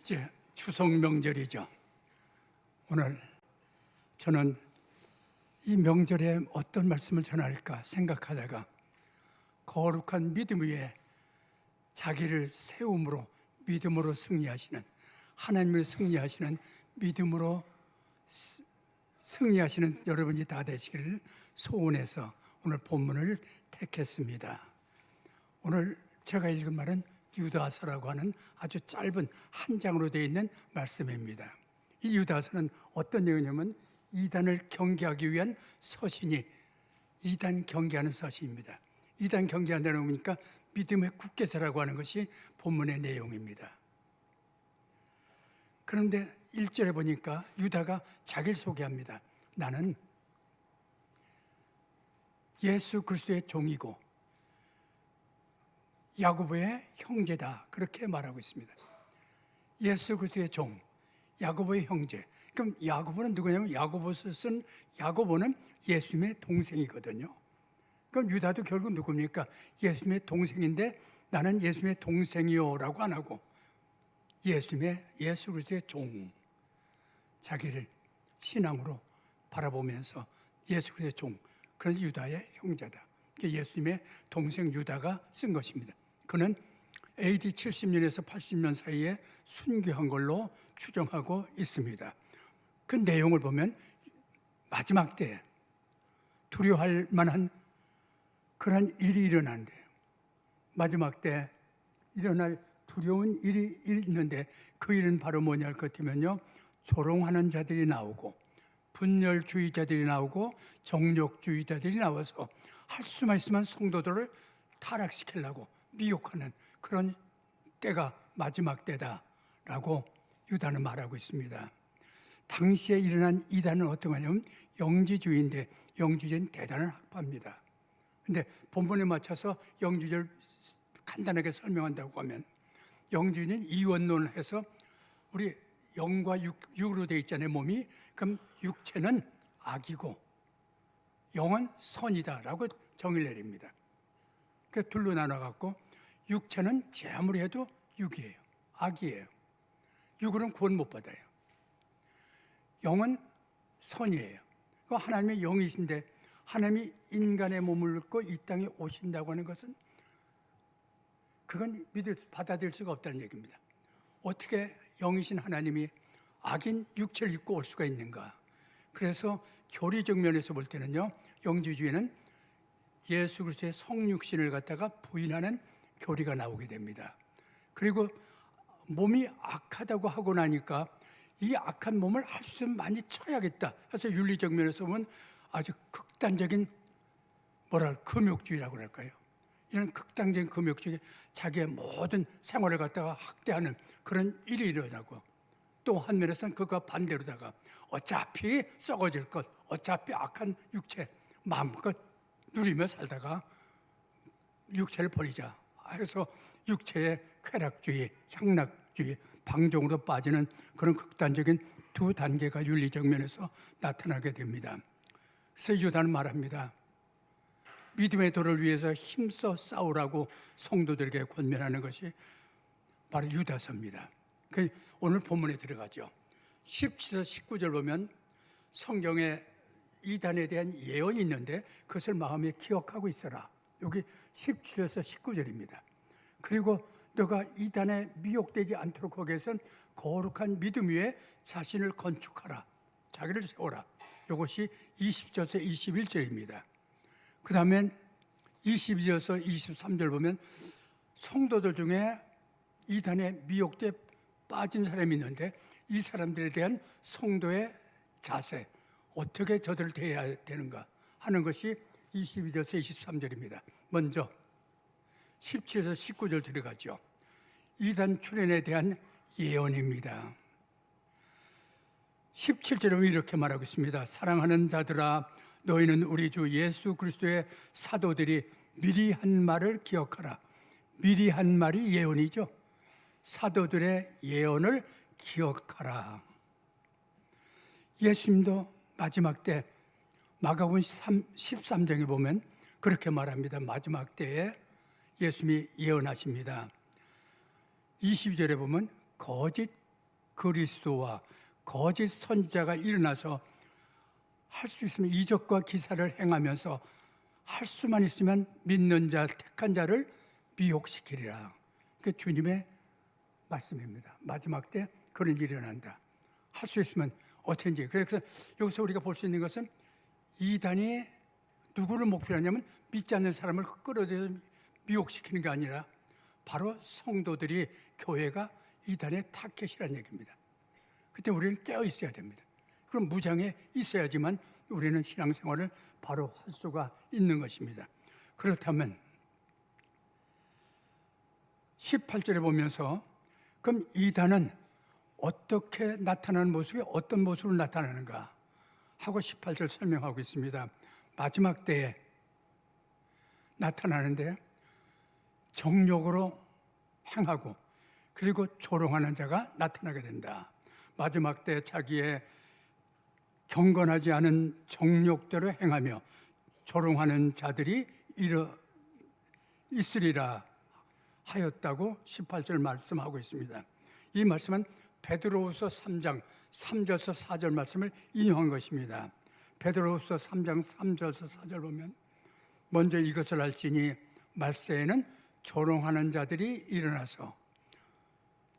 이제 추석 명절이죠. 오늘 저는 이 명절에 어떤 말씀을 전할까 생각하다가 거룩한 믿음 위에 자기를 세움으로 믿음으로 승리하시는, 하나님을 승리하시는 믿음으로 승리하시는 여러분이 다 되시기를 소원해서 오늘 본문을 택했습니다. 오늘 제가 읽은 말은 유다서라고 하는 아주 짧은 한 장으로 되어 있는 말씀입니다. 이 유다서는 어떤 내용이냐면 이단을 경계하기 위한 서신이, 이단 경계하는 서신입니다. 이단 경계한다는 거니까 믿음의 굳게서라고 하는 것이 본문의 내용입니다. 그런데 1절에 보니까 유다가 자기를 소개합니다. 나는 예수 그리스도의 종이고 야고보의 형제다, 그렇게 말하고 있습니다. 예수 그리스도의 종, 야고보의 형제. 그럼 야고보는 누구냐면 야고보서 쓴 야고보는 예수님의 동생이거든요. 그럼 유다도 결국 누굽니까? 예수님의 동생인데 나는 예수님의 동생이요라고 안 하고 예수 그리스도의 종, 자기를 신앙으로 바라보면서 예수 그리스도의 종, 그런 유다의 형제다. 예수님의 동생 유다가 쓴 것입니다. 그는 AD 70년에서 80년 사이에 순교한 걸로 추정하고 있습니다. 그 내용을 보면 마지막 때 두려워할 만한 그런 일이 일어난대요. 마지막 때 일어날 두려운 일이 있는데 그 일은 바로 뭐냐 할 것 같으면요, 조롱하는 자들이 나오고 분열주의자들이 나오고 정욕주의자들이 나와서 할 수만 있으면 성도들을 타락시키려고 미혹하는 그런 때가 마지막 때다라고 유다는 말하고 있습니다. 당시에 일어난 이단은 어떤 거냐면 영지주의인데, 영지주의는 대단한 학파입니다. 근데 본문에 맞춰서 영지주의를 간단하게 설명한다고 하면, 영주는 이원론을 해서 우리 영과 육으로 되어 있잖아요, 몸이. 그럼 육체는 악이고 영은 선이다라고 정의를 내립니다. 그 둘로 나눠갖고 육체는 제 아무리 해도 육이에요, 악이에요. 육으로는 구원 못 받아요. 영은 선이에요. 그 하나님의 영이신데 하나님이 인간의 몸을 입고 이 땅에 오신다고 하는 것은 그건 받아들일 수가 없다는 얘기입니다. 어떻게 영이신 하나님이 악인 육체를 입고 올 수가 있는가? 그래서 교리적 면에서 볼 때는요, 영지주의는 예수 그리스도의 성육신을 갖다가 부인하는 교리가 나오게 됩니다. 그리고 몸이 악하다고 하고 나니까 이 악한 몸을 할 수 있으면 많이 쳐야겠다 해서 윤리적 면에서 보면 아주 극단적인 금욕주의라고 할까요? 이런 극단적인 금욕주의, 자기의 모든 생활을 갖다가 학대하는 그런 일이 일어나고, 또 한 면에서는 그거 반대로다가 어차피 썩어질 것, 어차피 악한 육체 마음껏 누리며 살다가 육체를 버리자 해서 육체의 쾌락주의, 향락주의, 방종으로 빠지는 그런 극단적인 두 단계가 윤리적 면에서 나타나게 됩니다. 그래서 유다는 말합니다. 믿음의 도를 위해서 힘써 싸우라고 성도들에게 권면하는 것이 바로 유다서입니다. 오늘 본문에 들어가죠. 17절 19절 보면 성경에 이단에 대한 예언이 있는데 그것을 마음에 기억하고 있어라. 여기 17절에서 19절입니다. 그리고 너가 이단에 미혹되지 않도록 거기에선 거룩한 믿음 위에 자신을 건축하라, 자기를 세워라. 이것이 20절에서 21절입니다. 그 다음엔 22절에서 23절 보면 성도들 중에 이단에 미혹돼 빠진 사람이 있는데 이 사람들에 대한 성도의 자세, 어떻게 저들을 대해야 되는가 하는 것이 22절에서 23절입니다. 먼저 17절에서 19절 들어가죠. 이단 출현에 대한 예언입니다. 17절에 이렇게 말하고 있습니다. 사랑하는 자들아, 너희는 우리 주 예수 그리스도의 사도들이 미리 한 말을 기억하라. 미리 한 말이 예언이죠. 사도들의 예언을 기억하라. 예수님도 마지막 때 마가복음 13장에 보면 그렇게 말합니다. 마지막 때에 예수님이 예언하십니다. 22절에 보면 거짓 그리스도와 거짓 선지자가 일어나서 할 수 있으면 이적과 기사를 행하면서 할 수만 있으면 믿는 자, 택한 자를 미혹시키리라. 그 주님의 말씀입니다. 마지막 때 그런 일이 일어난다. 할 수 있으면 어떻게든지. 그래서 여기서 우리가 볼 수 있는 것은 이단이 누구를 목표로 하냐면 믿지 않는 사람을 끌어들여서 미혹시키는 게 아니라 바로 성도들이, 교회가 이단의 타겟이라는 얘기입니다. 그때 우리는 깨어 있어야 됩니다. 그럼 무장해 있어야지만 우리는 신앙생활을 바로 할 수가 있는 것입니다. 그렇다면 18절에 보면서 그럼 이단은 어떻게 나타나는 모습이 어떤 모습으로 나타나는가 하고 18절 설명하고 있습니다. 마지막 때에 나타나는데 정욕으로 행하고 그리고 조롱하는 자가 나타나게 된다. 마지막 때 자기의 경건하지 않은 정욕대로 행하며 조롱하는 자들이 있으리라 하였다고 18절 말씀하고 있습니다. 이 말씀은 베드로후서 3장 3절에서 4절 말씀을 인용한 것입니다. 베드로후서 3장 3절에서 4절 보면 먼저 이것을 알지니 말세에는 조롱하는 자들이 일어나서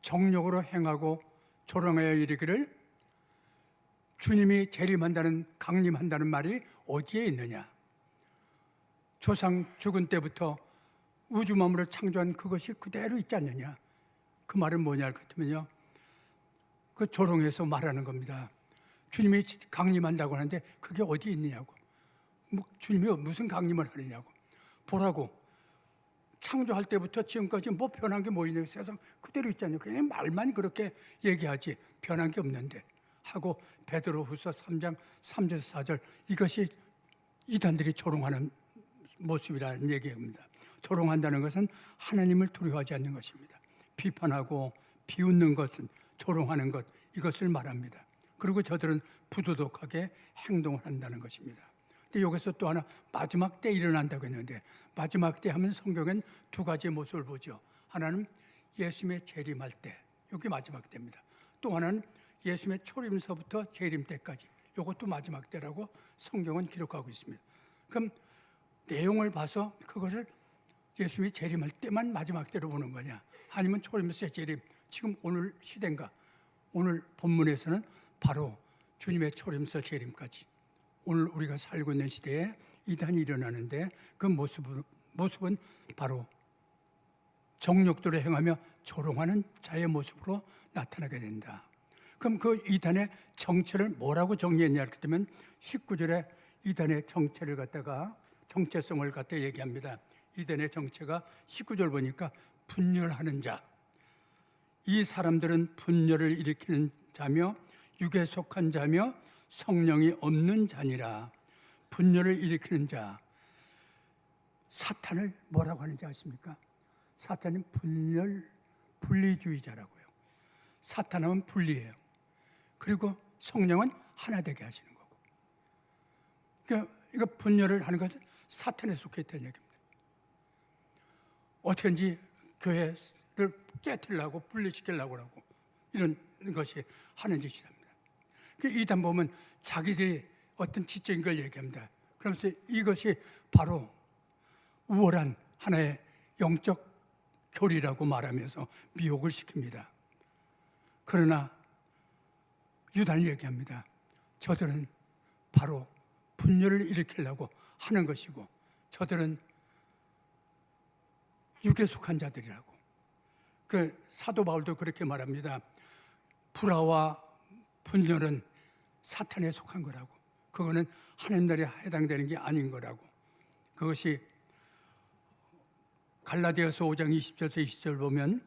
정욕으로 행하고 조롱하여 이르기를 주님이 재림한다는, 강림한다는 말이 어디에 있느냐? 조상 죽은 때부터 우주 만물을 창조한 그것이 그대로 있지 않느냐? 그 말은 뭐냐 할 것 같으면요, 그 조롱해서 말하는 겁니다. 주님이 강림한다고 하는데 그게 어디 있느냐고. 주님이 무슨 강림을 하느냐고. 보라고. 창조할 때부터 지금까지 뭐 변한 게 뭐 있냐고. 세상 그대로 있잖아요. 그냥 말만 그렇게 얘기하지 변한 게 없는데 하고 베드로후서 3장 3절 4절 이것이 이단들이 조롱하는 모습이라는 얘기입니다. 조롱한다는 것은 하나님을 두려워하지 않는 것입니다. 비판하고 비웃는 것은 조롱하는 것, 이것을 말합니다. 그리고 저들은 부도덕하게 행동을 한다는 것입니다. 근데 여기서 또 하나 마지막 때 일어난다고 했는데 마지막 때 하면 성경엔 두 가지의 모습을 보죠. 하나는 예수님의 재림할 때, 여기 마지막 때입니다. 또 하나는 예수님의 초림서부터 재림 때까지, 이것도 마지막 때라고 성경은 기록하고 있습니다. 그럼 내용을 봐서 그것을 예수님이 재림할 때만 마지막 때로 보는 거냐, 아니면 초림서 재림, 지금 오늘 시대인가? 오늘 본문에서는 바로 주님의 초림서 재림까지 오늘 우리가 살고 있는 시대에 이단이 일어나는데 그 모습은 바로 정욕대로 행하며 조롱하는 자의 모습으로 나타나게 된다. 그럼 그 이단의 정체를 뭐라고 정의했냐 그러면 19절에 이단의 정체를 갖다가 정체성을 갖다 얘기합니다. 이단의 정체가 19절 보니까 분열하는 자. 이 사람들은 분열을 일으키는 자며 육에 속한 자며 성령이 없는 자니라. 분열을 일으키는 자. 사탄을 뭐라고 하는지 아십니까? 사탄은 분리주의자라고요. 사탄하면 분리해요. 그리고 성령은 하나 되게 하시는 거고. 그러니까 분열을 하는 것은 사탄에 속해 있다는 얘기입니다. 어떻게든지 교회를 깨트리려고 분리시키려고 하고 이런 것이 하는 짓이랍니다. 이단 보면 자기들이 어떤 지적인 걸 얘기합니다. 그러면서 이것이 바로 우월한 하나의 영적 교리라고 말하면서 미혹을 시킵니다. 그러나 유다는 얘기합니다. 저들은 바로 분열을 일으키려고 하는 것이고 저들은 육에 속한 자들이라고. 그 사도 바울도 그렇게 말합니다. 불화와 분열은 사탄에 속한 거라고. 그거는 하나님 나라에 해당되는 게 아닌 거라고. 그것이 갈라디아서 5장 20절에서 20절 보면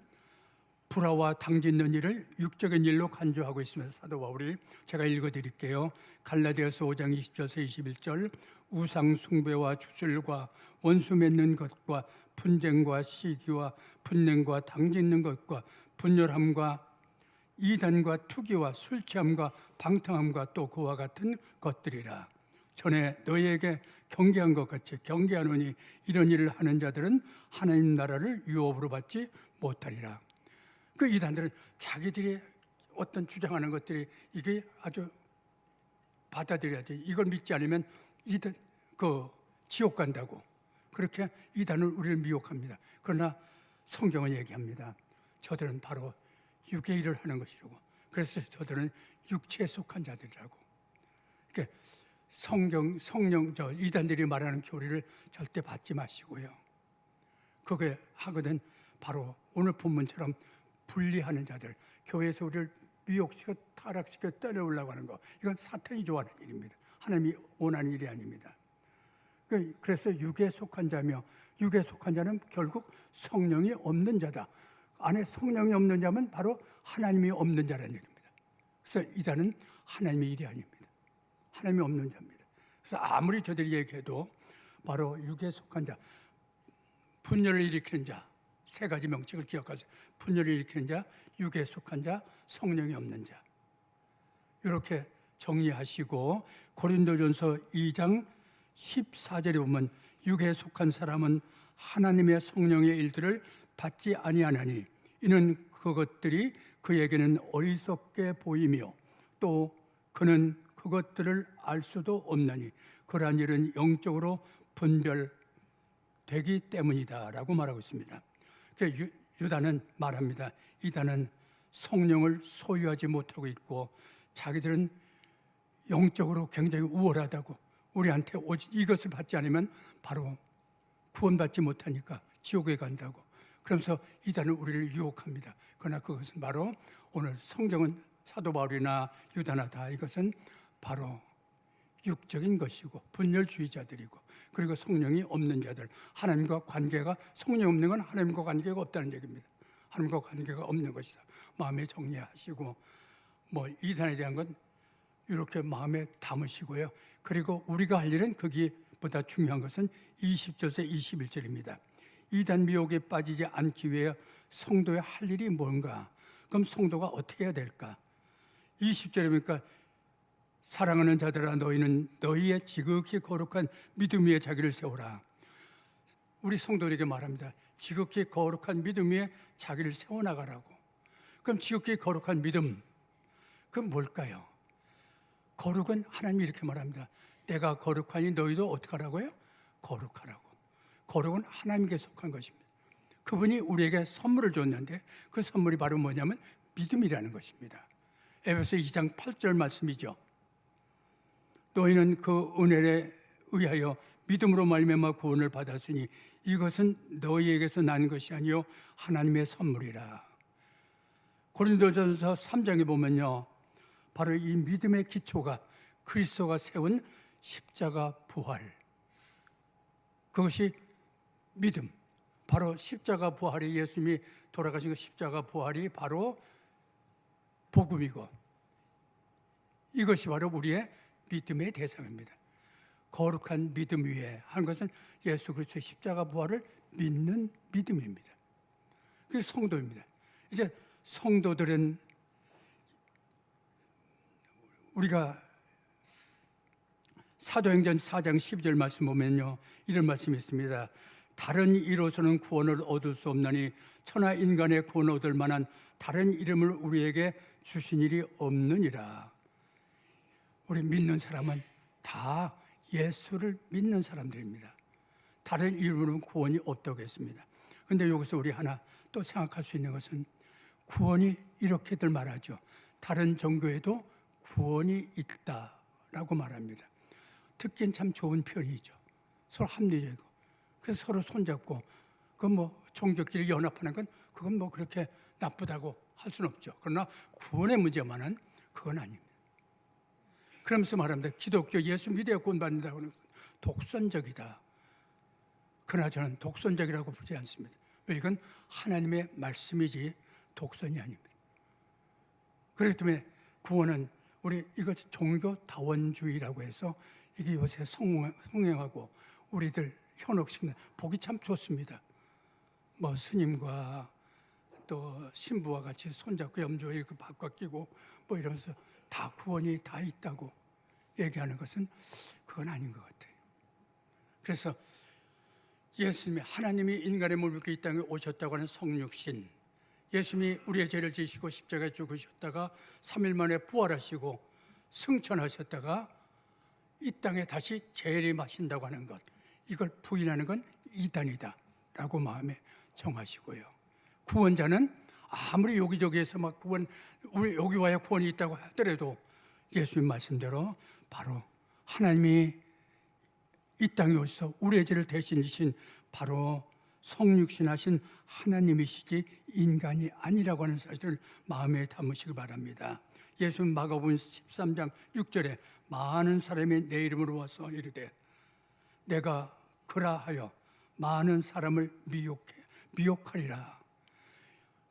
불화와 당짓는 일을 육적인 일로 간주하고 있으면서 사도 바울이 제가 읽어드릴게요. 갈라디아서 5장 20절에서 21절 우상 숭배와 주술과 원수 맺는 것과 분쟁과 시기와 분냉과 당짓는 것과 분열함과 이단과 투기와 술 취함과 방탕함과 또 그와 같은 것들이라. 전에 너희에게 경계한 것 같이 경계하노니 이런 일을 하는 자들은 하나님 나라를 유업으로 받지 못하리라. 그 이단들은 자기들이 어떤 주장하는 것들이 이게 아주 받아들여야 돼. 이걸 믿지 않으면 이들 지옥 간다고. 그렇게 이단은 우리를 미혹합니다. 그러나 성경은 얘기합니다. 저들은 바로 육의 일을 하는 것이라고. 그래서 저들은 육체에 속한 자들이라고. 그러니까 성령 이단들이 말하는 교리를 절대 받지 마시고요. 그게 하거든 바로 오늘 본문처럼 분리하는 자들, 교회에서 우리를 미혹시켜 타락시켜 떠내려고 하는 거, 이건 사탄이 좋아하는 일입니다. 하나님이 원하는 일이 아닙니다. 그래서 육에 속한 자며, 육에 속한 자는 결국 성령이 없는 자다. 안에 성령이 없는 자면 바로 하나님이 없는 자라는 얘기입니다. 그래서 이단은 하나님의 일이 아닙니다. 하나님이 없는 자입니다. 그래서 아무리 저들이 얘기해도 바로 육에 속한 자, 분열을 일으키는 자, 세 가지 명칭을 기억하세요. 분열을 일으키는 자, 육에 속한 자, 성령이 없는 자. 이렇게 정리하시고 고린도전서 2장 14절에 보면 육에 속한 사람은 하나님의 성령의 일들을 받지 아니하나니 이는 그것들이 그에게는 어리석게 보이며 또 그는 그것들을 알 수도 없나니 그러한 일은 영적으로 분별되기 때문이다 라고 말하고 있습니다. 유다는 말합니다. 이단은 성령을 소유하지 못하고 있고 자기들은 영적으로 굉장히 우월하다고, 우리한테 오직 이것을 받지 않으면 바로 구원받지 못하니까 지옥에 간다고. 그러면서 이단은 우리를 유혹합니다. 그러나 그것은 바로 오늘 성경은 사도 바울이나 유다나 다 이것은 바로 육적인 것이고 분열주의자들이고, 그리고 성령이 없는 자들, 하나님과 관계가, 성령 없는 건 하나님과 관계가 없다는 얘기입니다. 하나님과 관계가 없는 것이다. 마음에 정리하시고 이단에 대한 건 이렇게 마음에 담으시고요. 그리고 우리가 할 일은 거기보다 중요한 것은 20절에서 21절입니다. 이단 미혹에 빠지지 않기 위해 성도의 할 일이 뭔가? 그럼 성도가 어떻게 해야 될까? 20절에 보니까 사랑하는 자들아 너희는 너희의 지극히 거룩한 믿음 위에 자기를 세우라. 우리 성도에게 말합니다. 지극히 거룩한 믿음 위에 자기를 세워나가라고. 그럼 지극히 거룩한 믿음, 그건 뭘까요? 거룩은 하나님이 이렇게 말합니다. 내가 거룩하니 너희도 어떻게 하라고요? 거룩하라고. 거룩은 하나님께 속한 것입니다. 그분이 우리에게 선물을 줬는데 그 선물이 바로 뭐냐면 믿음이라는 것입니다. 에베소 2장 8절 말씀이죠. 너희는 그 은혜에 의하여 믿음으로 말미암아 구원을 받았으니 이것은 너희에게서 난 것이 아니요 하나님의 선물이라. 고린도전서 3장에 보면요, 바로 이 믿음의 기초가 그리스도가 세운 십자가 부활, 그것이 믿음, 바로 십자가 부활이, 예수님이 돌아가신 그 십자가 부활이 바로 복음이고, 이것이 바로 우리의 믿음의 대상입니다. 거룩한 믿음 위에 한 것은 예수 그리스도의 십자가 부활을 믿는 믿음입니다. 그게 성도입니다. 이제 성도들은 우리가 사도행전 4장 12절 말씀 보면요, 이런 말씀이 있습니다. 다른 이로서는 구원을 얻을 수 없나니 천하 인간의 구원 얻을 만한 다른 이름을 우리에게 주신 일이 없느니라. 우리 믿는 사람은 다 예수를 믿는 사람들입니다. 다른 이름으로는 구원이 없다고 했습니다. 그런데 여기서 우리 하나 또 생각할 수 있는 것은 구원이 이렇게들 말하죠. 다른 종교에도 구원이 있다라고 말합니다. 듣기엔 참 좋은 표현이죠. 서로 합리적이고. 그래서 서로 손잡고 종교끼리 연합하는 건 그건 그렇게 나쁘다고 할 수는 없죠. 그러나 구원의 문제만은 그건 아닙니다. 그러면서 말합니다. 기독교 예수 믿어야 구원받는다고 하는 것은 독선적이다. 그러나 저는 독선적이라고 보지 않습니다. 이건 하나님의 말씀이지 독선이 아닙니다. 그렇기 때문에 구원은 우리 이것 종교다원주의라고 해서 이게 요새 성행하고 우리들 현혹시키는, 보기 참 좋습니다. 스님과 또 신부와 같이 손잡고 염조에 이렇게 바꿔 끼고 이러면서 다 구원이 다 있다고 얘기하는 것은 그건 아닌 것 같아요. 그래서 예수님이, 하나님이 인간의 몸을 입고 이 땅에 오셨다고 하는 성육신, 예수님이 우리의 죄를 지시고 십자가에 죽으셨다가 3일 만에 부활하시고 승천하셨다가 이 땅에 다시 재림하신다고 하는 것, 이걸 부인하는 건 이단이다 라고 마음에 정하시고요. 구원자는 아무리 여기저기에서 막 우리 여기 와야 구원이 있다고 하더라도 예수님 말씀대로 바로 하나님이 이 땅에 오셔서 우리의 죄를 대신 지신 바로 성육신하신 하나님이시지 인간이 아니라고 하는 사실을 마음에 담으시기 바랍니다. 예수님 마가복음 13장 6절에 많은 사람이 내 이름으로 와서 이르되 내가 그라하여 많은 사람을 미혹하리라.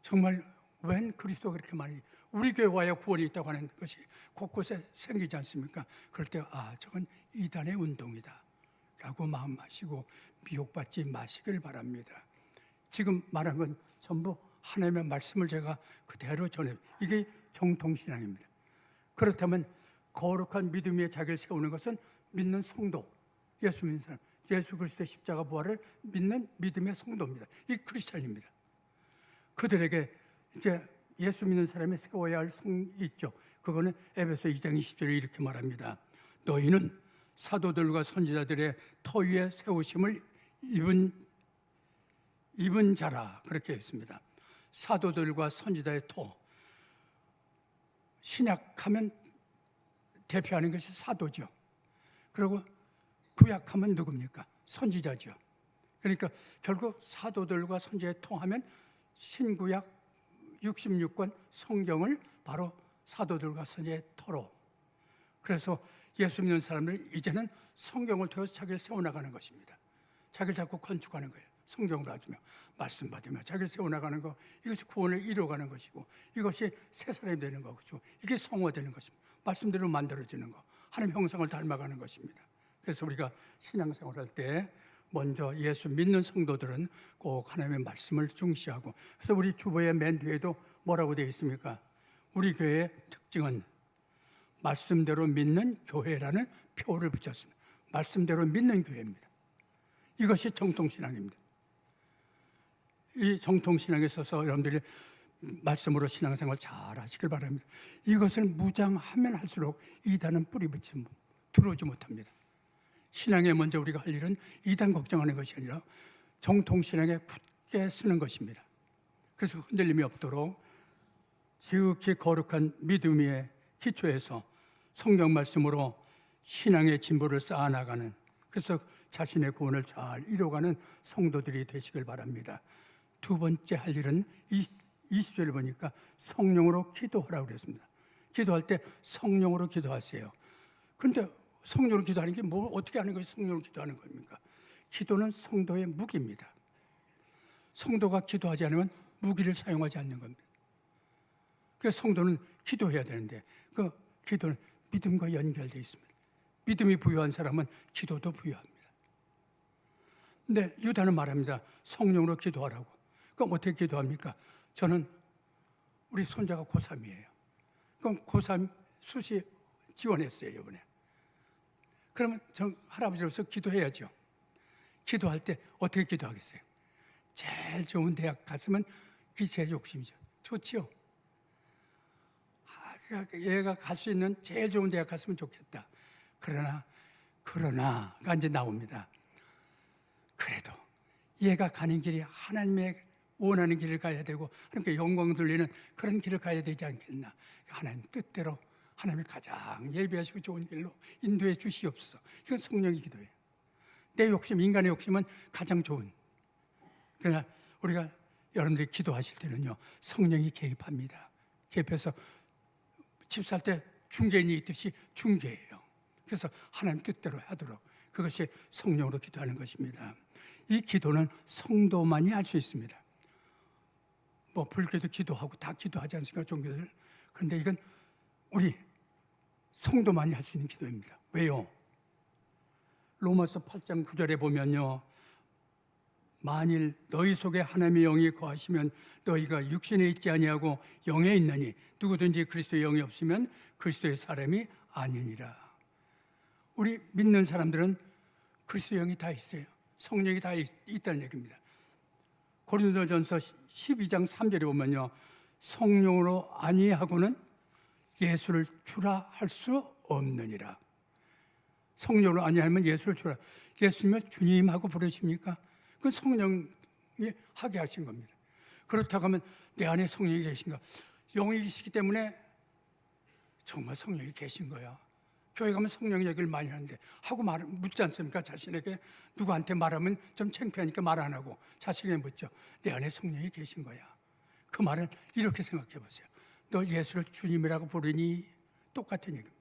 정말 웬 그리스도가 그렇게 많이 우리 교회 와야 구원이 있다고 하는 것이 곳곳에 생기지 않습니까? 그럴 때 저건 이단의 운동이다 라고 마음하시고 미혹받지 마시길 바랍니다. 지금 말한 건 전부 하나님의 말씀을 제가 그대로 전해, 이게 정통신앙입니다. 그렇다면 거룩한 믿음 위에 자기를 세우는 것은 믿는 성도, 예수 믿는 사람, 예수 그리스도의 십자가 부활을 믿는 믿음의 성도입니다. 이 크리스찬입니다. 그들에게 이제 예수 믿는 사람이 세워야 할 성이 있죠. 그거는 에베소 2장 20절에 이렇게 말합니다. 너희는 사도들과 선지자들의 터 위에 세우심을 입은 자라, 그렇게 했습니다. 사도들과 선지자의 터, 신약하면 대표하는 것이 사도죠. 그리고 구약하면 누굽니까? 선지자죠. 그러니까 결국 사도들과 선지자의 터하면 신구약 66권 성경을 바로 사도들과 선지자의 터로, 그래서 예수 믿는 사람들이 이제는 성경을 통해서 자기를 세워나가는 것입니다. 자기를 자꾸 건축하는 거예요. 성경을 받으며 말씀 받으며 자기를 세워나가는 것, 이것이 구원을 이루어가는 것이고 이것이 새 사람이 되는 것이고 이게 성화되는 것입니다. 말씀대로 만들어지는 것, 하나님 형상을 닮아가는 것입니다. 그래서 우리가 신앙생활할 때 먼저 예수 믿는 성도들은 꼭 하나님의 말씀을 중시하고, 그래서 우리 주보의 맨 뒤에도 뭐라고 되어 있습니까? 우리 교회의 특징은 말씀대로 믿는 교회라는 표를 붙였습니다. 말씀대로 믿는 교회입니다. 이것이 정통신앙입니다. 이 정통신앙에 있어서 여러분들이 말씀으로 신앙생활 잘 하시길 바랍니다. 이것을 무장하면 할수록 이단은 뿌리 붙이면 들어오지 못합니다. 신앙에 먼저 우리가 할 일은 이단 걱정하는 것이 아니라 정통신앙에 굳게 쓰는 것입니다. 그래서 흔들림이 없도록 지극히 거룩한 믿음 위에 기초해서 성경 말씀으로 신앙의 진보를 쌓아나가는, 그래서 자신의 구원을 잘 이뤄가는 성도들이 되시길 바랍니다. 두 번째 할 일은 20절을 보니까 성령으로 기도하라고 그랬습니다. 기도할 때 성령으로 기도하세요. 그런데 성령으로 기도하는 게 뭐 어떻게 하는 것이 성령으로 기도하는 겁니까? 기도는 성도의 무기입니다. 성도가 기도하지 않으면 무기를 사용하지 않는 겁니다. 그래서 성도는 기도해야 되는데 그 기도는 믿음과 연결되어 있습니다. 믿음이 부유한 사람은 기도도 부유합니다. 근데 유다는 말합니다. 성령으로 기도하라고. 그럼 어떻게 기도합니까? 저는 우리 손자가 고3이에요. 그럼 고3 수시 지원했어요, 이번에. 그러면 저 할아버지로서 기도해야죠. 기도할 때 어떻게 기도하겠어요? 제일 좋은 대학 갔으면 그게 제 욕심이죠. 좋지요. 얘가 갈 수 있는 제일 좋은 대학 갔으면 좋겠다. 그러나가 이제 나옵니다. 그래도 얘가 가는 길이 하나님의 원하는 길을 가야 되고 하나님께 영광 돌리는 그런 길을 가야 되지 않겠나. 하나님 뜻대로 하나님이 가장 예비하시고 좋은 길로 인도해 주시옵소서. 이건 성령의 기도예요. 내 욕심, 인간의 욕심은 가장 좋은. 그러나 우리가 여러분들이 기도하실 때는요, 성령이 개입합니다. 개입해서 집 살 때 중개인이 있듯이 중개해요. 그래서 하나님 뜻대로 하도록, 그것이 성령으로 기도하는 것입니다. 이 기도는 성도만이 할 수 있습니다. 뭐 불교도 기도하고 다 기도하지 않습니까, 종교들? 그런데 이건 우리 성도만이 할 수 있는 기도입니다. 왜요? 로마서 8장 9절에 보면요, 만일 너희 속에 하나님의 영이 거하시면 너희가 육신에 있지 아니하고 영에 있느니 누구든지 그리스도의 영이 없으면 그리스도의 사람이 아니니라. 우리 믿는 사람들은 그리스도의 영이 다 있어요. 성령이 다 있다는 얘기입니다. 고린도전서 12장 3절에 보면요, 성령으로 아니하고는 예수를 주라 할 수 없느니라. 성령으로 아니하면 예수를 주라. 예수님을 주님하고 부르십니까? 그 성령이 하게 하신 겁니다. 그렇다고 하면 내 안에 성령이 계신가? 영이시기 때문에 정말 성령이 계신 거야. 교회 가면 성령 얘기를 많이 하는데 하고 묻지 않습니까? 자신에게 누구한테 말하면 좀 창피하니까 말 안 하고 자신에게 묻죠. 내 안에 성령이 계신 거야. 그 말은 이렇게 생각해 보세요. 너 예수를 주님이라고 부르니? 똑같은 얘기입니다.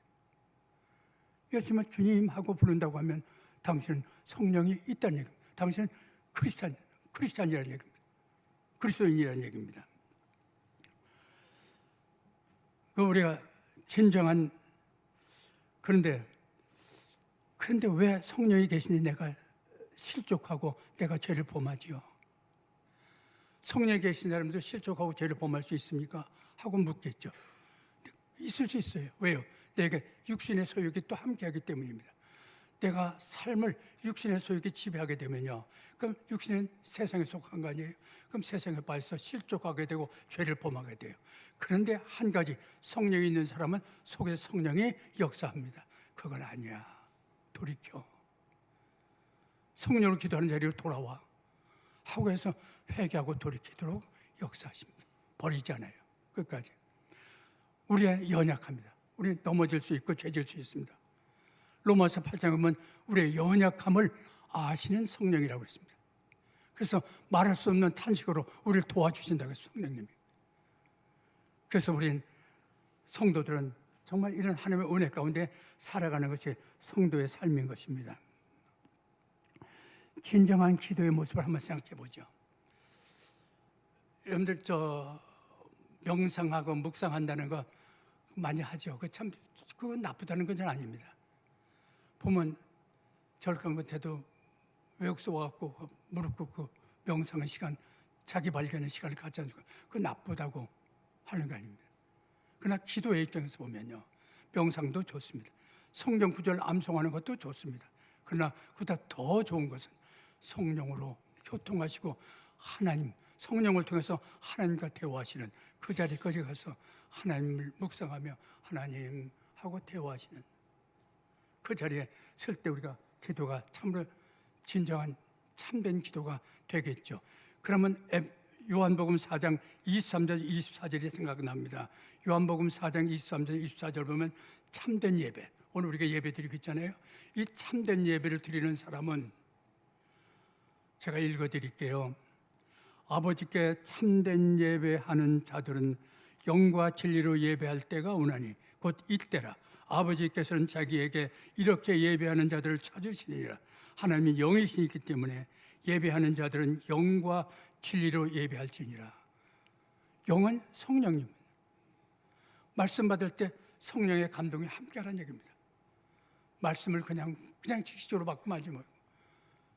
예수님을 주님하고 부른다고 하면 당신은 성령이 있다는 얘기입니다. 당신은 크리스찬이라는 얘기입니다. 그리스도인이라는 얘기입니다. 우리가 진정한 그런데 왜 성령이 계시니 내가 실족하고 내가 죄를 범하지요? 성령이 계신 사람도 실족하고 죄를 범할 수 있습니까? 하고 묻겠죠. 있을 수 있어요. 왜요? 내가 육신의 소욕이 또 함께하기 때문입니다. 내가 삶을 육신의 소욕이 지배하게 되면요, 그럼 육신은 세상에 속한 거 아니에요? 그럼 세상에 빠져서 실족하게 되고 죄를 범하게 돼요. 그런데 한 가지, 성령이 있는 사람은 속에서 성령이 역사합니다. 그건 아니야. 돌이켜. 성령으로 기도하는 자리로 돌아와. 하고 해서 회개하고 돌이키도록 역사하십니다. 버리지 않아요. 끝까지. 우리의 연약합니다. 우리는 넘어질 수 있고 죄질 수 있습니다. 로마서 8장에 보면 우리의 연약함을 아시는 성령이라고 했습니다. 그래서 말할 수 없는 탄식으로 우리를 도와주신다고 했어요. 성령님이. 그래서 우린 성도들은 정말 이런 하나님의 은혜 가운데 살아가는 것이 성도의 삶인 것입니다. 진정한 기도의 모습을 한번 생각해 보죠. 여러분들 명상하고 묵상한다는 거 많이 하죠. 그건 나쁘다는 건 전 아닙니다. 보면 절간 끝에도 외국서 와갖고 무릎 꿇고 명상의 시간, 자기 발견의 시간을 갖지 않고 그건 나쁘다고 하는 거 아닙니다. 그러나 기도의 입장에서 보면요, 명상도 좋습니다. 성경 구절 암송하는 것도 좋습니다. 그러나 그보다 더 좋은 것은 성령으로 교통하시고 하나님, 성령을 통해서 하나님과 대화하시는 그 자리까지 가서 하나님을 묵상하며 하나님하고 대화하시는 그 자리에 설 때 우리가 기도가 참으로 진정한 참된 기도가 되겠죠. 그러면 요한복음 4장 23절 24절이 생각납니다. 요한복음 4장 23절 24절 보면 참된 예배, 오늘 우리가 예배 드리고 있잖아요. 이 참된 예배를 드리는 사람은 제가 읽어드릴게요. 아버지께 참된 예배하는 자들은 영과 진리로 예배할 때가 오나니 곧 이때라. 아버지께서는 자기에게 이렇게 예배하는 자들을 찾으시니라. 하나님이 영이시기 때문에 예배하는 자들은 영과 진리로 예배할지니라. 영은 성령님. 말씀 받을 때 성령의 감동이 함께하라는 얘기입니다. 말씀을 그냥 지식적으로 받고 말지 말고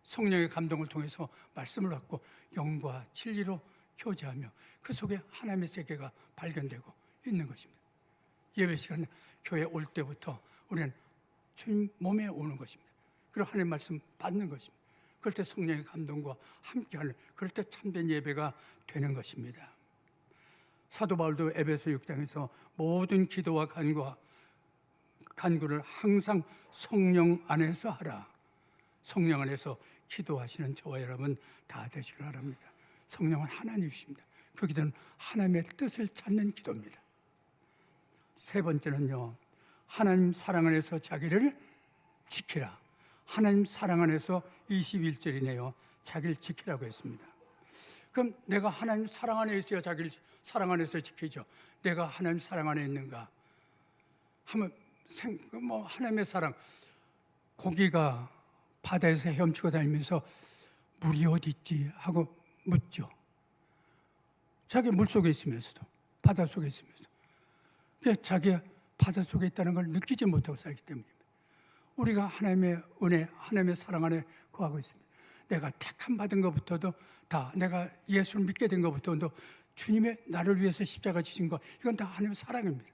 성령의 감동을 통해서 말씀을 받고 영과 진리로 교제하며 그 속에 하나님의 세계가 발견되고 있는 것입니다. 예배 시간 교회 올 때부터 우리는 주님 몸에 오는 것입니다. 그리고 하나님의 말씀 받는 것입니다. 그럴 때 성령의 감동과 함께하는, 그럴 때 참된 예배가 되는 것입니다. 사도 바울도 에베소 6장에서 모든 기도와 간구를 항상 성령 안에서 하라. 성령 안에서 기도하시는 저와 여러분 다 되시길 바랍니다. 성령은 하나님이십니다. 그 기도는 하나님의 뜻을 찾는 기도입니다. 세 번째는요, 하나님 사랑 안에서 자기를 지키라. 하나님 사랑 안에서 21절이네요. 자기를 지키라고 했습니다. 그럼 내가 하나님 사랑 안에 있어야 자기를 사랑 안에서 지키죠. 내가 하나님 사랑 안에 있는가 하면 하나님의 사랑, 고기가 바다에서 헤엄치고 다니면서 물이 어디 있지 하고 묻죠. 자기 물속에 있으면서도, 바다 속에 있으면서도 자기가 바다 속에 있다는 걸 느끼지 못하고 살기 때문입니다. 우리가 하나님의 은혜, 하나님의 사랑 안에 거하고 있습니다. 내가 택함 받은 것부터도 다, 내가 예수를 믿게 된 것부터도 주님의 나를 위해서 십자가 지신 것, 이건 다 하나님의 사랑입니다.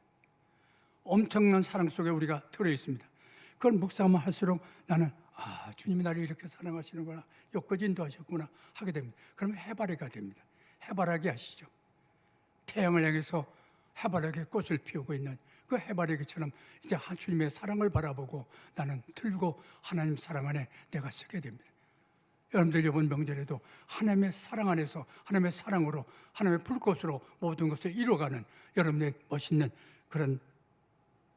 엄청난 사랑 속에 우리가 들어있습니다. 그걸 묵상하면 할수록 나는 아, 주님이 나를 이렇게 사랑하시는구나, 여기까지 인도하셨구나 하게 됩니다. 그러면 해바라기가 됩니다. 해바라기 아시죠? 태양을 향해서 해바라기 꽃을 피우고 있는 그 해바라기처럼 이제 주님의 사랑을 바라보고 나는 들고 하나님 사랑 안에 내가 서게 됩니다. 여러분들 이번 명절에도 하나님의 사랑 안에서 하나님의 사랑으로 하나님의 불꽃으로 모든 것을 이루어가는 여러분의 멋있는 그런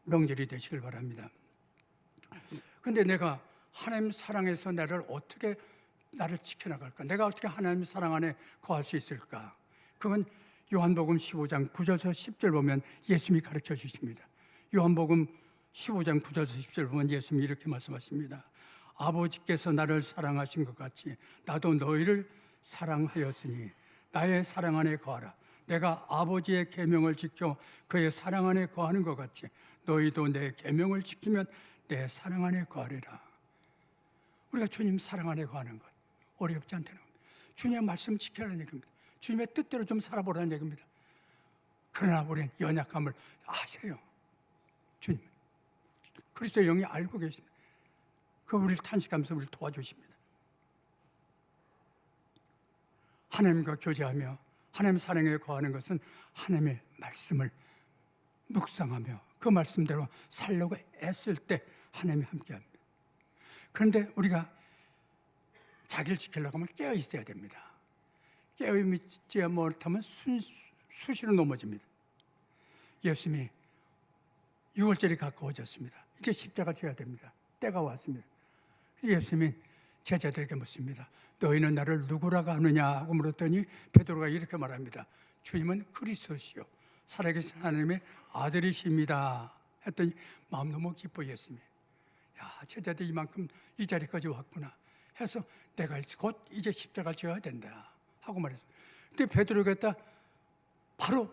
명절이 되시길 바랍니다. 그런데 내가 하나님 사랑에서 나를 지켜나갈까? 내가 어떻게 하나님 사랑 안에 거할 수 있을까? 그건 요한복음 15장 9절에서 10절 보면 예수님이 가르쳐 주십니다. 요한복음 15장 9절에서 10절 보면 예수님이 이렇게 말씀하십니다. 아버지께서 나를 사랑하신 것 같이 나도 너희를 사랑하였으니 나의 사랑 안에 거하라. 내가 아버지의 계명을 지켜 그의 사랑 안에 거하는 것 같이 너희도 내 계명을 지키면 내 사랑 안에 거하리라. 우리가 주님 사랑 안에 거하는 것 어렵지 않다는 겁니다. 주님의 말씀 지키라는 얘기입니다. 주님의 뜻대로 좀 살아보라는 얘기입니다. 그러나 우리는 연약함을 아세요. 주님 그리스도의 영이 알고 계십니다. 그 우리를 탄식하면서 우리를 도와주십니다. 하나님과 교제하며 하나님 사랑에 거하는 것은 하나님의 말씀을 묵상하며 그 말씀대로 살려고 애쓸 때 하나님이 함께합니다. 그런데 우리가 자기를 지키려고 하면 깨어 있어야 됩니다. 깨어 있지 못하면 수시로 넘어집니다. 예수님이 6월절이 가까워졌습니다. 이제 십자가 져야 됩니다. 때가 왔습니다. 예수님이 제자들에게 묻습니다. 너희는 나를 누구라고 하느냐 하고 물었더니 베드로가 이렇게 말합니다. 주님은 그리스도시요 살아계신 하나님의 아들이십니다 했더니 마음 너무 기뻐 예수님이. 야, 제자들 이만큼 이 자리까지 왔구나 해서 내가 곧 이제 십자가를 져야 된다 하고 말했어요. 근데 베드로가 했다 바로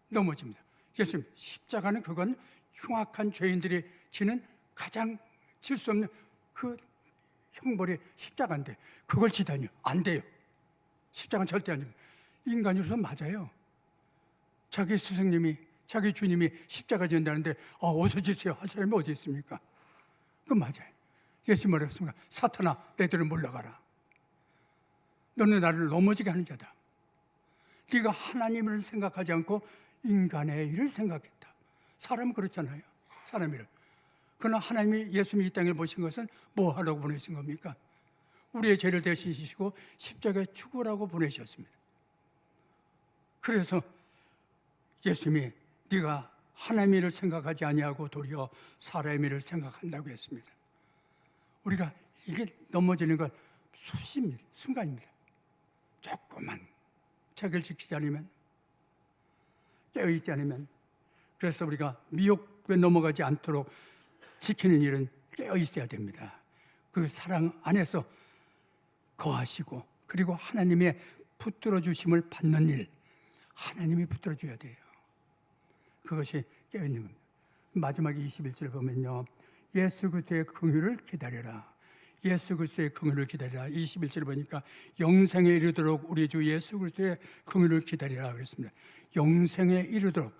넘어집니다. 예수님, 십자가는 그건 흉악한 죄인들이 지는 가장 질 수 없는 그 형벌이 십자가인데 그걸 지다니요. 안 돼요. 십자가는 절대 안 됩니다. 인간으로서 맞아요. 자기 스승님이 자기 주님이 십자가 진다는데 어서 지세요 할 사람이 어디 있습니까? 그건 맞아요. 예수님 말했습니다. 사탄아 내들을 물러가라. 너는 나를 넘어지게 하는 자다. 네가 하나님을 생각하지 않고 인간의 일을 생각했다. 사람은 그렇잖아요. 사람 일을. 그러나 하나님이 예수님이 이 땅에 보신 것은 뭐 하라고 보내신 겁니까? 우리의 죄를 대신하시고 십자가에 죽으라고 보내셨습니다. 그래서 예수님이 네가 하나님의 일을 생각하지 아니하고 도리어 사람의 일을 생각한다고 했습니다. 우리가 이게 넘어지는 건 수시입니다. 순간입니다. 조금만 자기를 지키지 않으면 깨어있지 않으면 그래서 우리가 미혹에 넘어가지 않도록 지키는 일은 깨어있어야 됩니다. 그 사랑 안에서 거하시고 그리고 하나님의 붙들어 주심을 받는 일 하나님이 붙들어 줘야 돼요. 그것이 깨어있는 겁니다. 마지막 21절 보면요. 예수 그리스도의 긍휼을 기다려라. 예수 그리스도의 긍휼을 기다리라. 21절 보니까 영생에 이르도록 우리 주 예수 그리스도의 긍휼을 기다리라 그랬습니다. 영생에 이르도록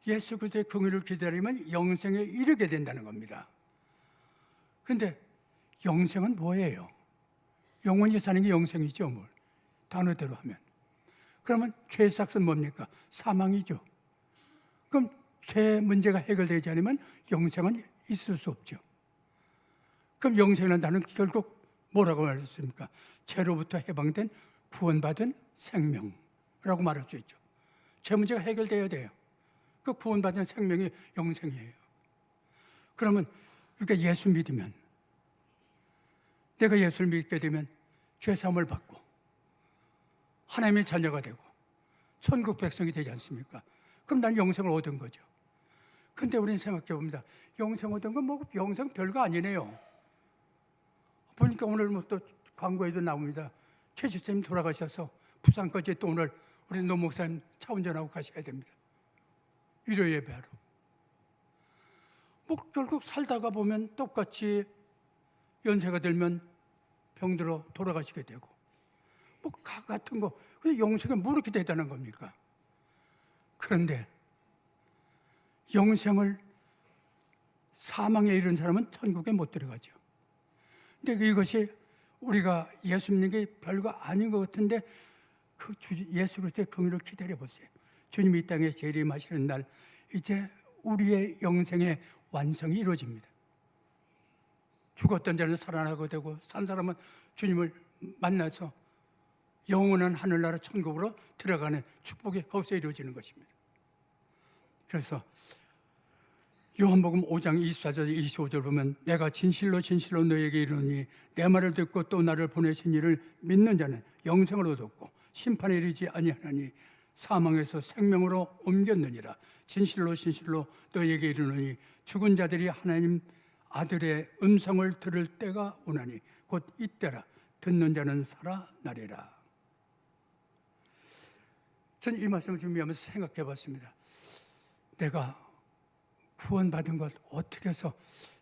예수 그리스도의 긍휼을 기다리면 영생에 이르게 된다는 겁니다. 그런데 영생은 뭐예요? 영원히 사는 게 영생이죠. 뭘 단어대로 하면. 그러면 죄의 삭은 뭡니까? 사망이죠. 그럼 죄 문제가 해결되지 않으면 영생은 있을 수 없죠. 그럼 영생이라는 단어는 결국 뭐라고 말했습니까? 죄로부터 해방된 구원받은 생명이라고 말할 수 있죠. 죄 문제가 해결되어야 돼요. 그 구원받은 생명이 영생이에요. 그러면 우리가 예수 믿으면 내가 예수를 믿게 되면 죄사함을 받고 하나님의 자녀가 되고 천국 백성이 되지 않습니까? 그럼 난 영생을 얻은 거죠. 근데 우리는 생각해 봅니다. 영생 얻은 건 뭐 영생 별거 아니네요. 보니까 오늘 뭐 또 광고에도 나옵니다. 최 집사님 돌아가셔서 부산까지 또 오늘 우리 노 목사님 차 운전하고 가셔야 됩니다. 일요 예배하러. 뭐 결국 살다가 보면 똑같이 연세가 들면 병들어 돌아가시게 되고 뭐 같은 거. 근데 영생은 뭐 이렇게 대단한 겁니까? 그런데 영생을 사망에 이른 사람은 천국에 못 들어가죠. 근데 이것이 우리가 예수 믿는 게 별거 아닌 것 같은데 예수 그리스도의 긍휼을 기다려 보세요. 주님이 이 땅에 재림하시는 날 이제 우리의 영생의 완성이 이루어집니다. 죽었던 자는 살아나게 되고 산 사람은 주님을 만나서 영원한 하늘나라 천국으로 들어가는 축복이 거기서 이루어지는 것입니다. 그래서 요한복음 5장 24절 25절 보면 내가 진실로 진실로 너에게 이르노니 내 말을 듣고 또 나를 보내신 이를 믿는 자는 영생을 얻었고 심판에 이르지 아니하나니 사망에서 생명으로 옮겼느니라. 진실로 진실로 너에게 이르노니 죽은 자들이 하나님 아들의 음성을 들을 때가 오나니 곧 이때라. 듣는 자는 살아나리라. 저는 이 말씀을 준비하면서 생각해 봤습니다. 내가 구원받은 것 어떻게 해서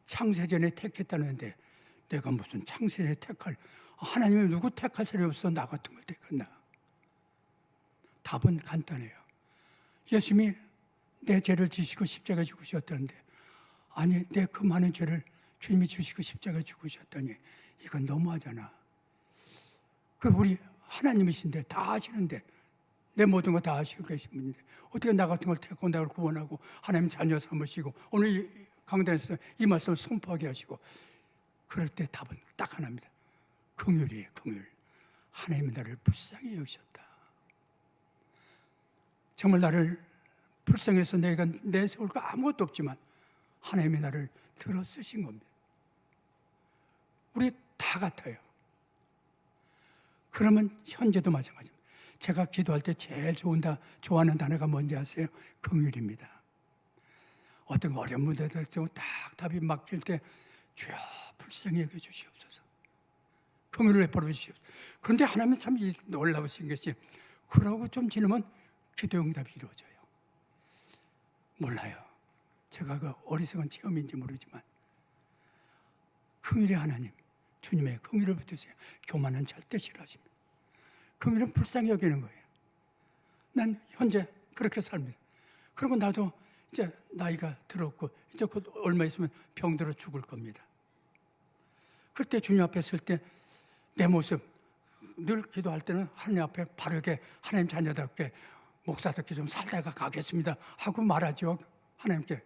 창세전에 택했다는데 내가 무슨 창세전에 택할, 하나님이 누구 택할 사람이 없어 나 같은 걸 택했나? 답은 간단해요. 예수님이 내 죄를 지시고 십자가에 죽으셨다는데, 아니 내 그 많은 죄를 주님이 주시고 십자가에 죽으셨다니 이건 너무하잖아. 그럼 우리 하나님이신데 다 아시는데 내 모든 거 다 아시고 계신 분인데 어떻게 나 같은 걸 택하고 나를 구원하고 하나님 자녀 삼으시고 오늘 이 강단에서 이 말씀을 선포하게 하시고, 그럴 때 답은 딱 하나입니다. 긍휼이에요. 긍휼. 하나님이 나를 불쌍히 여기셨다. 정말 나를 불쌍해서 내가 내세울 거 아무것도 없지만 하나님이 나를 들어 쓰신 겁니다. 우리 다 같아요. 그러면 현재도 마찬가지입니다. 제가 기도할 때 제일 좋아하는 단어가 뭔지 아세요? 긍휼입니다. 어떤 어려운 문제에 딱 답이 막힐 때 주여 불쌍히 여겨주시옵소서. 긍휼을 베풀어 주시옵소서. 그런데 하나님은 참 놀라우신 것이 그러고 좀 지나면 기도 응답이 이루어져요. 몰라요. 제가 그 어리석은 체험인지 모르지만 긍휼의 하나님, 주님의 긍휼을 붙드세요. 교만은 절대 싫어하십니다. 긍휼은 불쌍히 여기는 거예요. 난 현재 그렇게 삽니다. 그리고 나도 이제 나이가 들었고 이제 곧 얼마 있으면 병들어 죽을 겁니다. 그때 주님 앞에 설 때 내 모습 늘 기도할 때는 하나님 앞에 바르게 하나님 자녀답게 목사답게 좀 살다가 가겠습니다 하고 말하죠. 하나님께.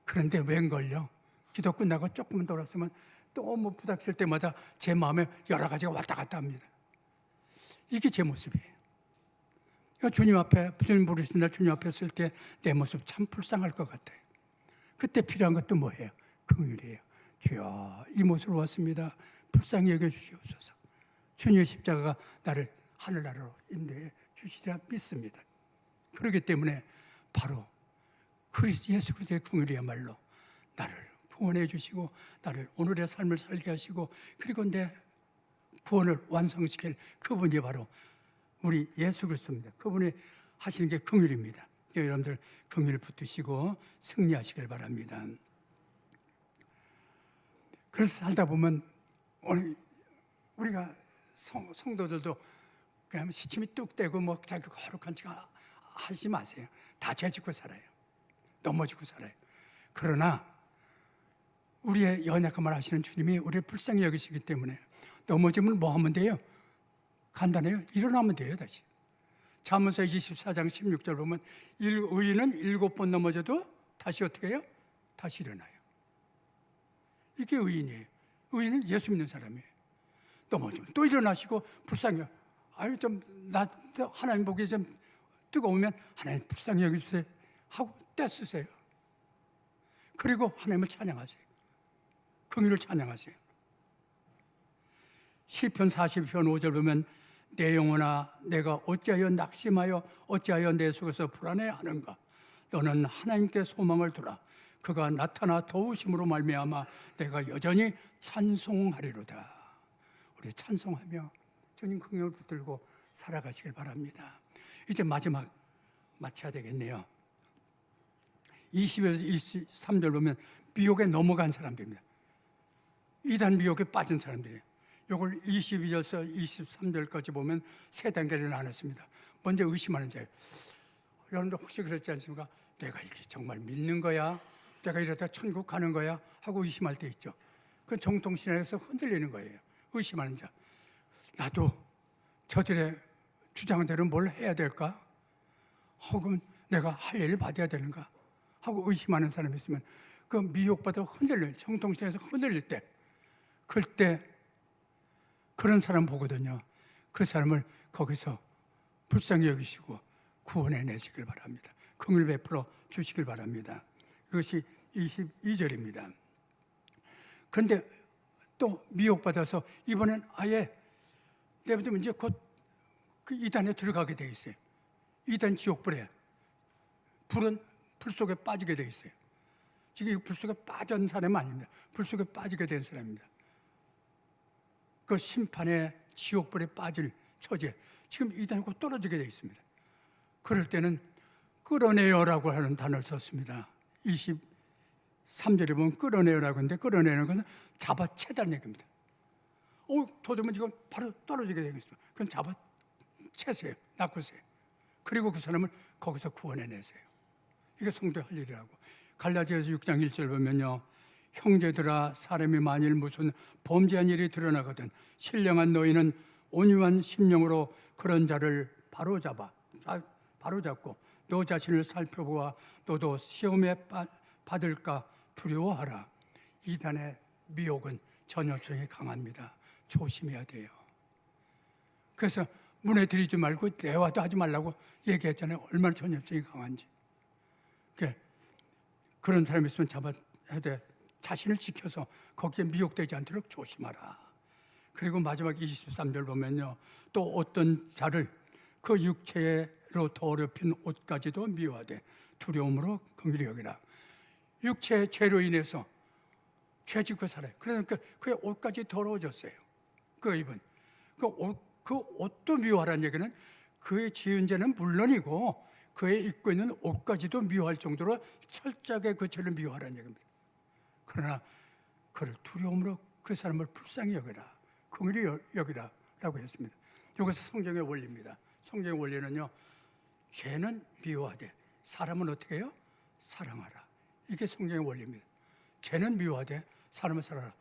그런데 웬걸요? 기도 끝나고 조금만 돌았으면 또 뭐 부닥칠 때마다 제 마음에 여러 가지가 왔다 갔다 합니다. 이게 제 모습이에요. 주님 앞에, 주님 부르신 날 주님 앞에 설 때 내 모습 참 불쌍할 것 같아요. 그때 필요한 것도 뭐예요? 긍휼이에요. 주여 이 모습으로 왔습니다. 불쌍히 여겨주시옵소서. 주님의 십자가가 나를 하늘나라로 인도해 주시리라 믿습니다. 그렇기 때문에 바로 예수 그리스도의 긍휼이야말로 나를 구원해 주시고 나를 오늘의 삶을 살게 하시고 그리고 내 구원을 완성시킬 그분이 바로 우리 예수 그리스도입니다. 그분이 하시는 게 긍휼입니다. 여러분들 긍휼을 붙드시고 승리하시길 바랍니다. 그래서 살다 보면 오늘 우리가 성도들도 그냥 시침이 뚝 떼고 뭐 자기 거룩한 척 하지 마세요. 다 죄짓고 살아요. 넘어지고 살아요. 그러나 우리의 연약함을 아시는 주님이 우리를 불쌍히 여기시기 때문에 넘어지면 뭐 하면 돼요? 간단해요. 일어나면 돼요. 다시. 잠언서 24장 16절 보면 의인은 7번 넘어져도 다시 어떻게 해요? 다시 일어나요. 이게 의인이에요. 의인은 예수 믿는 사람이에요. 넘어지면 또 일어나시고 불쌍해요. 아유 나 하나님 보기에 좀 뜨거우면 하나님 불쌍히 여기주세요 하고 떼쓰세요. 그리고 하나님을 찬양하세요. 긍휼을 찬양하세요. 시편 42편 5절 보면 내 영혼아 내가 어찌하여 낙심하여 어찌하여 내 속에서 불안해하는가. 너는 하나님께 소망을 두라. 그가 나타나 도우심으로 말미암아 내가 여전히 찬송하리로다. 우리 찬송하며 주님 긍휼을 붙들고 살아가시길 바랍니다. 이제 마지막 마쳐야 되겠네요. 20에서 23절 보면 미혹에 넘어간 사람들입니다. 이단 미혹에 빠진 사람들이에요. 이걸 22절에서 23절까지 보면 세 단계를 나눴습니다. 먼저 의심하는 자예요. 여러분들 혹시 그렇지 않습니까? 내가 이게 정말 믿는 거야? 내가 이러다 천국 가는 거야? 하고 의심할 때 있죠. 그 정통신앙에서 흔들리는 거예요. 의심하는 자. 나도 저들의 주장대로 뭘 해야 될까? 혹은 내가 할 일을 받아야 되는가? 하고 의심하는 사람이 있으면 그 미혹받아 흔들려요. 정통신앙에서 흔들릴 때. 그때 그런 사람 보거든요. 그 사람을 거기서 불쌍히 여기시고 구원해 내시길 바랍니다. 긍휼 베풀어 주시길 바랍니다. 그것이 22절입니다. 그런데 또 미혹받아서 이번엔 아예 내버리면 이제 곧 그 이단에 들어가게 돼 있어요. 이단 지옥불에 불은 불 속에 빠지게 돼 있어요. 지금 불 속에 빠진 사람은 아닙니다. 불 속에 빠지게 된 사람입니다. 그 심판의 지옥불에 빠질 처지에 지금 이단이 곧 떨어지게 돼 있습니다. 그럴 때는 끌어내요라고 하는 단어를 썼습니다. 23절에 보면 끌어내요라고 하는데 끌어내는 것은 잡아채다는 얘기입니다. 도둑은 지금 바로 떨어지게 되겠습니다. 그럼 잡아채세요. 낚으세요. 그리고 그 사람을 거기서 구원해내세요. 이게 성도의 할 일이라고. 갈라디아서 6장 1절 보면요. 형제들아 사람이 만일 무슨 범죄한 일이 드러나거든 신령한 너희는 온유한 심령으로 그런 자를 바로잡고 너 자신을 살펴보아 너도 시험에 받을까 두려워하라. 이단의 미혹은 전염성이 강합니다. 조심해야 돼요. 그래서 문에 들이지 말고 대화도 하지 말라고 얘기했잖아요. 얼마나 전염성이 강한지. 그런 사람이 있으면 잡아야 돼. 자신을 지켜서 거기에 미혹되지 않도록 조심하라. 그리고 마지막 23절 보면요. 또 어떤 자를 그 육체로 더럽힌 옷까지도 미워하되 두려움으로 긍휼히 여기라. 육체의 죄로 인해서 죄 짓고 살아요. 그러니까 그의 옷까지 더러워졌어요. 그 입은. 그 옷도 미워하라는 얘기는 그의 지은 죄는 물론이고 그의 입고 있는 옷까지도 미워할 정도로 철저하게 그 죄를 미워하라는 얘기입니다. 그러나 그를 두려움으로 그 사람을 불쌍히 여기라. 긍휼히 여기라 라고 했습니다. 이것은 성경의 원리입니다. 성경의 원리는요. 죄는 미워하되 사람은 어떻게 해요? 사랑하라. 이게 성경의 원리입니다. 죄는 미워하되 사람을 사랑하라.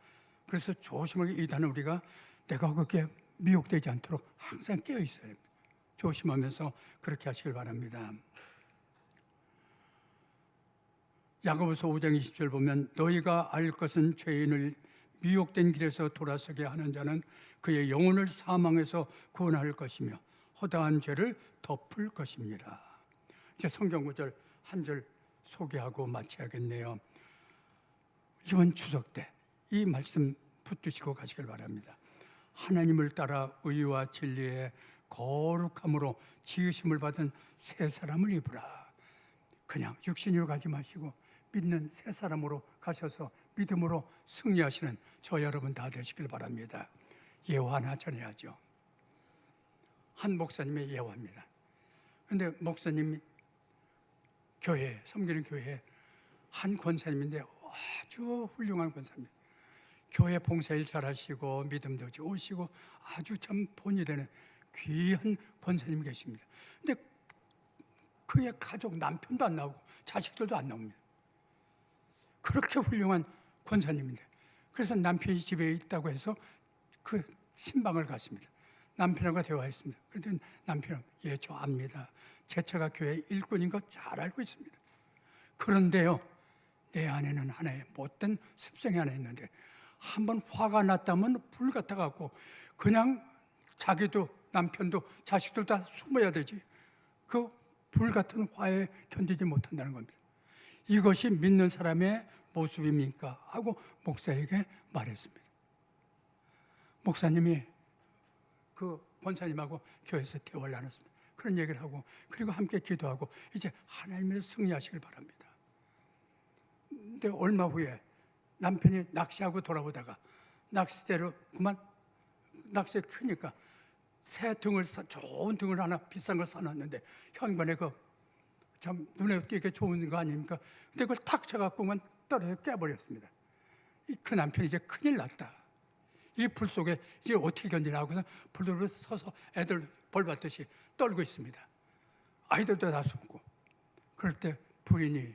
그래서 조심하게 이 단어 우리가 내가 그렇게 미혹되지 않도록 항상 깨어 있어야 됩니다. 조심하면서 그렇게 하시길 바랍니다. 야고보서 5장 20절 보면 너희가 알 것은 죄인을 미혹된 길에서 돌아서게 하는 자는 그의 영혼을 사망에서 구원할 것이며 허다한 죄를 덮을 것입니다. 이제 성경 구절 한 절 소개하고 마쳐야겠네요. 이번 추석 때 이 말씀 붙드시고 가시길 바랍니다. 하나님을 따라 의와 진리의 거룩함으로 지으심을 받은 새 사람을 입으라. 그냥 육신으로 가지 마시고 믿는 새 사람으로 가셔서 믿음으로 승리하시는 저 여러분 다 되시길 바랍니다. 예화 하나 전해야죠. 한 목사님의 예화입니다. 그런데 목사님이 섬기는 교회에 한 권사님인데 아주 훌륭한 권사입니다. 교회 봉사일 잘하시고 믿음도 좋으시고 아주 참 본이 되는 귀한 권사님이 계십니다. 근데 그의 가족 남편도 안 나오고 자식들도 안 나옵니다. 그렇게 훌륭한 권사님인데 그래서 남편이 집에 있다고 해서 그 신방을 갔습니다. 남편하고 대화했습니다. 그런데 남편은 저 압니다. 제 차가 교회 일꾼인 거 잘 알고 있습니다. 그런데요 내 안에는 하나의 못된 습성이 하나 있는데 한번 화가 났다면 불 같아갖고 그냥 자기도 남편도 자식도 다 숨어야 되지 그 불 같은 화에 견디지 못한다는 겁니다. 이것이 믿는 사람의 모습입니까? 하고 목사에게 말했습니다. 목사님이 그 권사님하고 교회에서 대화를 나눴습니다. 그런 얘기를 하고 그리고 함께 기도하고 이제 하나님의 승리하시길 바랍니다. 근데 얼마 후에 남편이 낚시하고 돌아오다가 낚싯대로 그만 낚시가 크니까 새 등을 좋은 등을 하나 비싼 걸 사놨는데 현관에 그 참 눈에 띄게 좋은 거 아닙니까? 근데 그걸 탁 쳐갖고만 떨어져 깨버렸습니다. 그 남편이 이제 큰일 났다. 이 불 속에 이제 어떻게 견디나 하고서 불로 서서 애들 벌 받듯이 떨고 있습니다. 아이들도 다 숨고. 그럴 때 부인이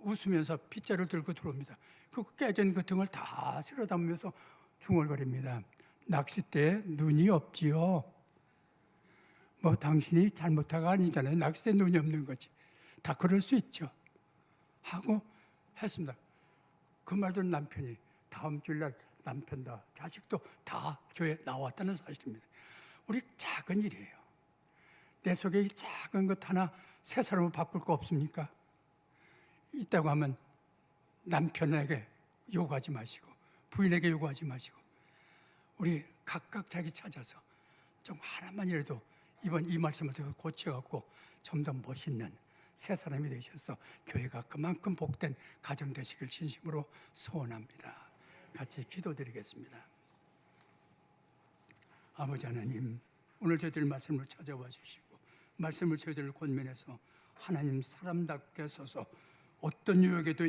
웃으면서 빗자루 들고 들어옵니다. 그 깨진 그 등을 다 실어 담으면서 중얼거립니다. 낚싯대에 눈이 없지요. 뭐 당신이 잘못하가 아니잖아요. 낚싯대에 눈이 없는 거지. 다 그럴 수 있죠. 하고 했습니다. 그 말 듣는 남편이 다음 주일날 남편도 자식도 다 교회 나왔다는 사실입니다. 우리 작은 일이에요. 내 속에 이 작은 것 하나 새 사람을 바꿀 거 없습니까? 있다고 하면 남편에게 요구하지 마시고 부인에게 요구하지 마시고 우리 각각 자기 찾아서 좀 하나만이라도 이번 이 말씀을 듣고 고쳐갖고 좀 더 멋있는 새 사람이 되셔서 교회가 그만큼 복된 가정 되시길 진심으로 소원합니다. 같이 기도드리겠습니다. 아버지 하나님, 오늘 저희들 말씀을 찾아와 주시고 말씀을 저희들을 권면해서 하나님 사람답게 서서 어떤 유혹에도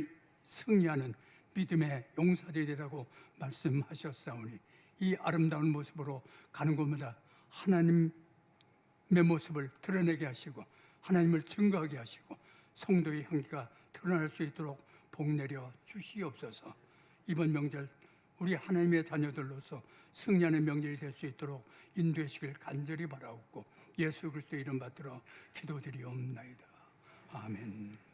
승리하는 믿음의 용사들이 되라고 말씀하셨사오니 이 아름다운 모습으로 가는 곳마다 하나님의 모습을 드러내게 하시고 하나님을 증거하게 하시고 성도의 향기가 드러날 수 있도록 복내려 주시옵소서. 이번 명절 우리 하나님의 자녀들로서 승리하는 명절이 될 수 있도록 인도하시길 간절히 바라옵고 예수 그리스도의 이름 받들어 기도드리옵나이다. 아멘.